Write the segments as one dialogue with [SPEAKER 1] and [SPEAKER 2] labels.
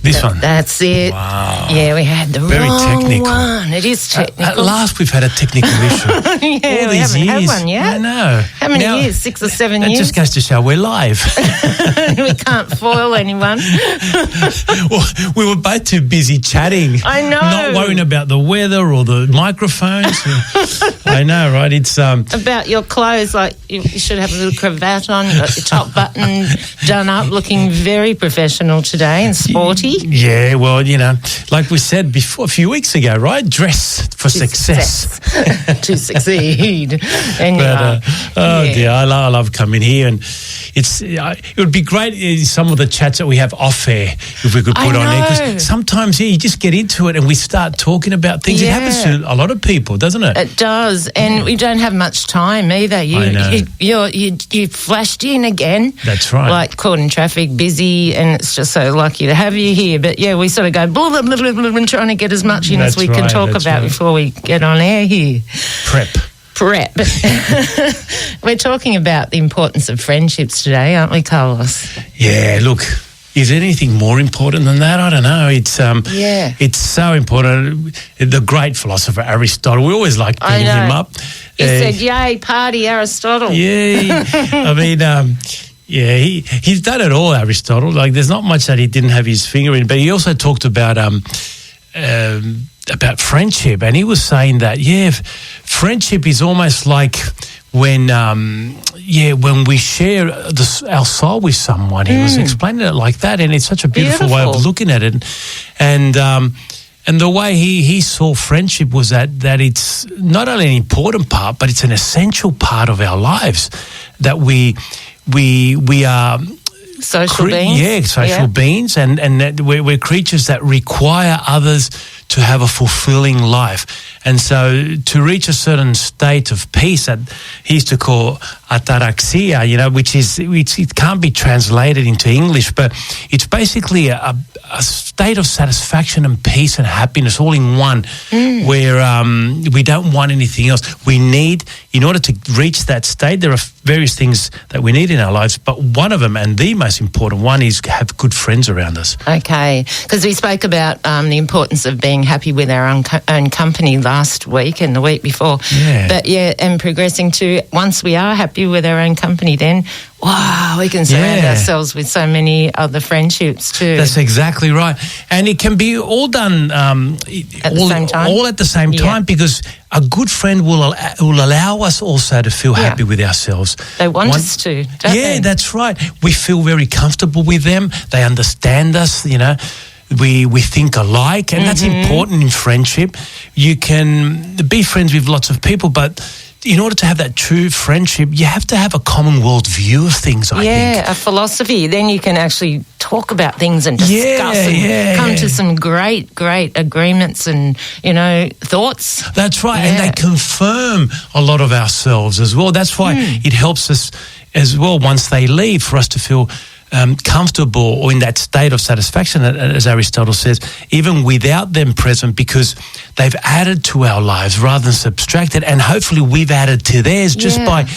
[SPEAKER 1] This one.
[SPEAKER 2] That's it.
[SPEAKER 1] Wow.
[SPEAKER 2] Yeah, we had the
[SPEAKER 1] Very
[SPEAKER 2] wrong
[SPEAKER 1] technical.
[SPEAKER 2] one. It is technical.
[SPEAKER 1] At last we've had a technical issue.
[SPEAKER 2] Yeah,
[SPEAKER 1] All
[SPEAKER 2] we
[SPEAKER 1] these
[SPEAKER 2] haven't
[SPEAKER 1] years.
[SPEAKER 2] had one yet.
[SPEAKER 1] I know.
[SPEAKER 2] How many
[SPEAKER 1] Now,
[SPEAKER 2] years? 6 or 7
[SPEAKER 1] That
[SPEAKER 2] years?
[SPEAKER 1] just goes to show we're live.
[SPEAKER 2] We can't foil anyone.
[SPEAKER 1] Well, we were both too busy chatting.
[SPEAKER 2] I know.
[SPEAKER 1] Not worrying about the weather or the microphones. I know, right? It's
[SPEAKER 2] About your clothes, like you should have a little cravat on, you got your top button done up, looking very professional today and sporty.
[SPEAKER 1] Yeah, well, like we said before a few weeks ago, right? Dress for success.
[SPEAKER 2] To succeed. And
[SPEAKER 1] dear, I love coming here, and it would be great some of the chats that we have off air if we could put on there, because sometimes you just get into it and we start talking about things.
[SPEAKER 2] Yeah.
[SPEAKER 1] It happens to a lot of people, doesn't it?
[SPEAKER 2] It does, and we don't have much time either.
[SPEAKER 1] I know.
[SPEAKER 2] You flashed in again.
[SPEAKER 1] That's right.
[SPEAKER 2] Like caught in traffic, busy, and it's just so lucky to have you here. But yeah, we sort of go blah, blah, blah, blah, blah, and trying to get as much in as we can talk about before we get on air here.
[SPEAKER 1] Prep.
[SPEAKER 2] We're talking about the importance of friendships today, aren't we, Carlos?
[SPEAKER 1] Yeah, look, is there anything more important than that? I don't know. It's so important. The great philosopher Aristotle, we always like bringing him up.
[SPEAKER 2] He said, yay, party, Aristotle.
[SPEAKER 1] Yeah. I mean, he's done it all, Aristotle. Like, there's not much that he didn't have his finger in. But he also talked about friendship, and he was saying that friendship is almost like when we share our soul with someone. He was explaining it like that, and it's such a beautiful way of looking at it. And the way he saw friendship was that it's not only an important part, but it's an essential part of our lives. That we are
[SPEAKER 2] social beings.
[SPEAKER 1] Yeah, social beings, and that we're creatures that require others to have a fulfilling life. And so to reach a certain state of peace that he used to call ataraxia, which it can't be translated into English, but it's basically a state of satisfaction and peace and happiness all in one, where we don't want anything else. We need, in order to reach that state, there are various things that we need in our lives, but one of them, and the most important one, is have good friends around us.
[SPEAKER 2] Okay, because we spoke about the importance of being happy with our own company last week and the week before.
[SPEAKER 1] Yeah.
[SPEAKER 2] But and progressing to, once we are happy with our own company, then we can surround ourselves with so many other friendships too.
[SPEAKER 1] That's exactly right. And it can be all done
[SPEAKER 2] at the same time.
[SPEAKER 1] All at the same time, because a good friend will allow us also to feel happy with ourselves.
[SPEAKER 2] They want us to, don't they?
[SPEAKER 1] Yeah, that's right. We feel very comfortable with them. They understand us, We think alike, and that's important in friendship. You can be friends with lots of people, but in order to have that true friendship, you have to have a common world view of things, I think.
[SPEAKER 2] Yeah, a philosophy. Then you can actually talk about things and discuss and come to some great agreements and, thoughts.
[SPEAKER 1] That's right, and they confirm a lot of ourselves as well. That's why it helps us as well once they leave, for us to feel comfortable or in that state of satisfaction, as Aristotle says, even without them present, because they've added to our lives rather than subtracted, and hopefully we've added to theirs just by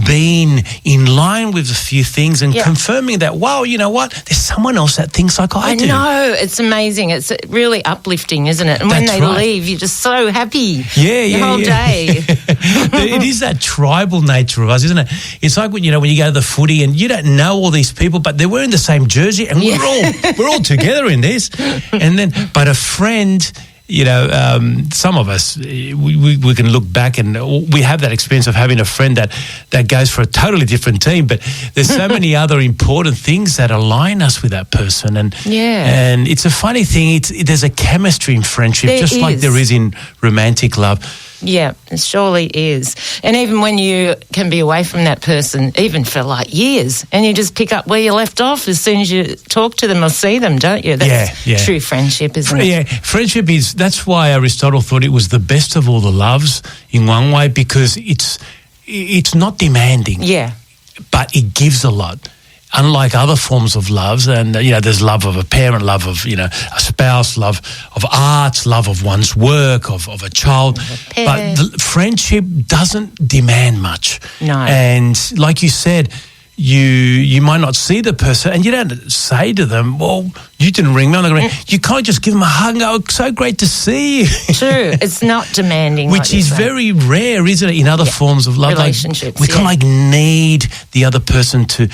[SPEAKER 1] being in line with a few things and confirming that, wow, you know what, there's someone else that thinks like I do.
[SPEAKER 2] I know, it's amazing. It's really uplifting, isn't it? And when they leave, you're just so happy the whole day.
[SPEAKER 1] It is that tribal nature of us, isn't it? It's like when you go to the footy and you don't know all these people, but they're wearing the same jersey, and we're all together in this. But a friend, some of us, we can look back and we have that experience of having a friend that goes for a totally different team, but there's so many other important things that align us with that person. And it's a funny thing. There's a chemistry in friendship, like there is in romantic love.
[SPEAKER 2] Yeah, it surely is. And even when you can be away from that person, even for like years, and you just pick up where you left off as soon as you talk to them or see them, don't you? That's true friendship, isn't it?
[SPEAKER 1] Yeah, friendship that's why Aristotle thought it was the best of all the loves in one way, because it's not demanding.
[SPEAKER 2] Yeah.
[SPEAKER 1] But it gives a lot. Unlike other forms of loves, and there's love of a parent, love of a spouse, love of arts, love of one's work, of a child, but friendship doesn't demand much.
[SPEAKER 2] No.
[SPEAKER 1] And like you said, you might not see the person, and you don't say to them, well, You didn't ring me. I'm not going to ring. You can't just give them a hug and go, so great to see you.
[SPEAKER 2] True. It's not demanding.
[SPEAKER 1] Which is very rare, isn't it, in other forms of love?
[SPEAKER 2] Relationships.
[SPEAKER 1] We kind of need the other person to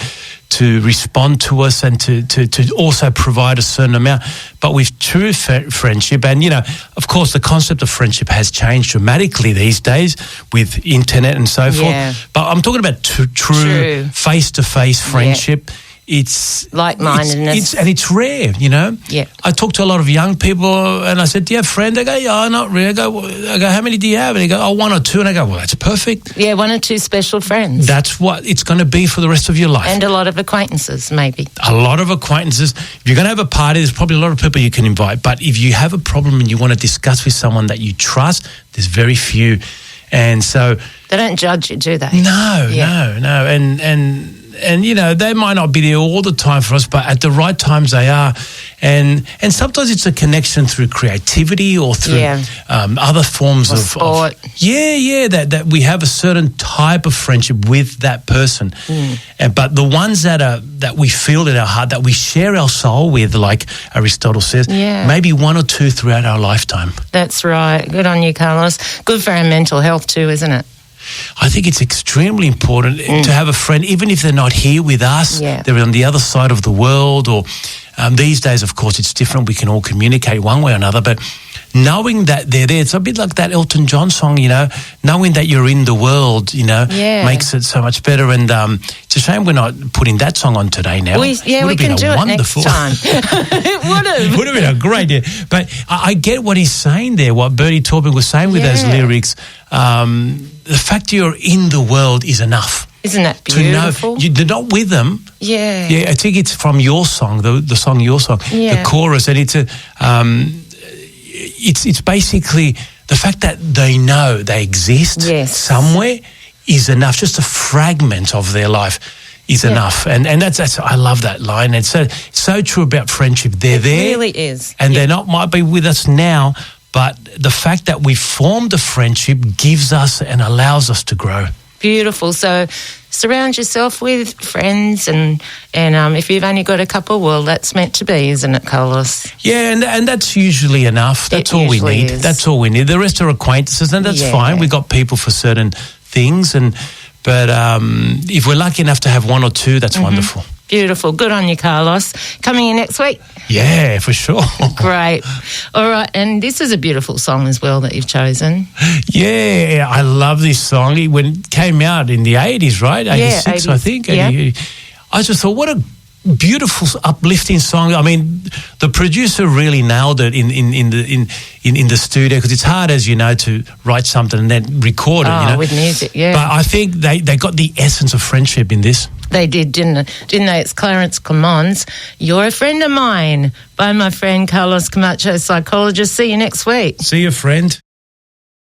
[SPEAKER 1] respond to us and to also provide a certain amount. But with true friendship, and, of course, the concept of friendship has changed dramatically these days with internet and so forth. But I'm talking about true face-to-face friendship. Yeah. It's
[SPEAKER 2] like-mindedness.
[SPEAKER 1] It's rare,
[SPEAKER 2] Yeah.
[SPEAKER 1] I talk to a lot of young people and I said, do you have friends? They go, yeah, not really. I go, how many do you have? And they go, 1 or 2. And I go, well, that's perfect.
[SPEAKER 2] Yeah, 1 or 2 special friends.
[SPEAKER 1] That's what it's going to be for the rest of your life.
[SPEAKER 2] And a lot of acquaintances, maybe.
[SPEAKER 1] A lot of acquaintances. If you're going to have a party, there's probably a lot of people you can invite. But if you have a problem and you want to discuss with someone that you trust, there's very few. And so...
[SPEAKER 2] They don't judge you, do they?
[SPEAKER 1] No. And they might not be there all the time for us, but at the right times they are. And sometimes it's a connection through creativity or through other forms of
[SPEAKER 2] sport.
[SPEAKER 1] That we have a certain type of friendship with that person. But the ones that we feel in our heart, that we share our soul with, like Aristotle says, maybe 1 or 2 throughout our lifetime.
[SPEAKER 2] That's right. Good on you, Carlos. Good for our mental health too, isn't it?
[SPEAKER 1] I think it's extremely important to have a friend, even if they're not here with us, they're on the other side of the world, or these days, of course, it's different. We can all communicate one way or another, but knowing that they're there, it's a bit like that Elton John song, knowing that you're in the world, makes it so much better. And it's a shame we're not putting that song on today now.
[SPEAKER 2] We can do it next time. It
[SPEAKER 1] would have been a great idea. But I get what he's saying there, what Bertie Taupin was saying with those lyrics. The fact you're in the world is enough.
[SPEAKER 2] Isn't that beautiful?
[SPEAKER 1] To know you're not with them.
[SPEAKER 2] Yeah.
[SPEAKER 1] Yeah, I think it's from your song, the song, your song, the chorus, and it's basically the fact that they know they exist somewhere is enough. Just a fragment of their life is enough, and that's I love that line. It's so true about friendship. They're there,
[SPEAKER 2] really is,
[SPEAKER 1] and they're not might be with us now. But the fact that we formed a friendship gives us and allows us to grow.
[SPEAKER 2] Beautiful. So surround yourself with friends, and if you've only got a couple, well, that's meant to be, isn't it, Carlos?
[SPEAKER 1] Yeah, and that's usually enough. That's all we need. That's all we need. The rest are acquaintances, and that's fine. We've got people for certain things, but if we're lucky enough to have 1 or 2, that's wonderful.
[SPEAKER 2] Beautiful. Good on you, Carlos. Coming in next week?
[SPEAKER 1] Yeah, for sure.
[SPEAKER 2] Great. All right. And this is a beautiful song as well that you've chosen.
[SPEAKER 1] Yeah, I love this song. It came out in the 80s, right? 86, I think. Yeah. I just thought, what a beautiful, uplifting song. I mean, the producer really nailed it in the studio, because it's hard, as you know, to write something and then record it.
[SPEAKER 2] With music, yeah.
[SPEAKER 1] But I think they got the essence of friendship in this.
[SPEAKER 2] They did, didn't they? It's Clarence Clement's "You're a Friend of Mine" by my friend Carlos Camacho, psychologist. See you next week.
[SPEAKER 1] See you, friend.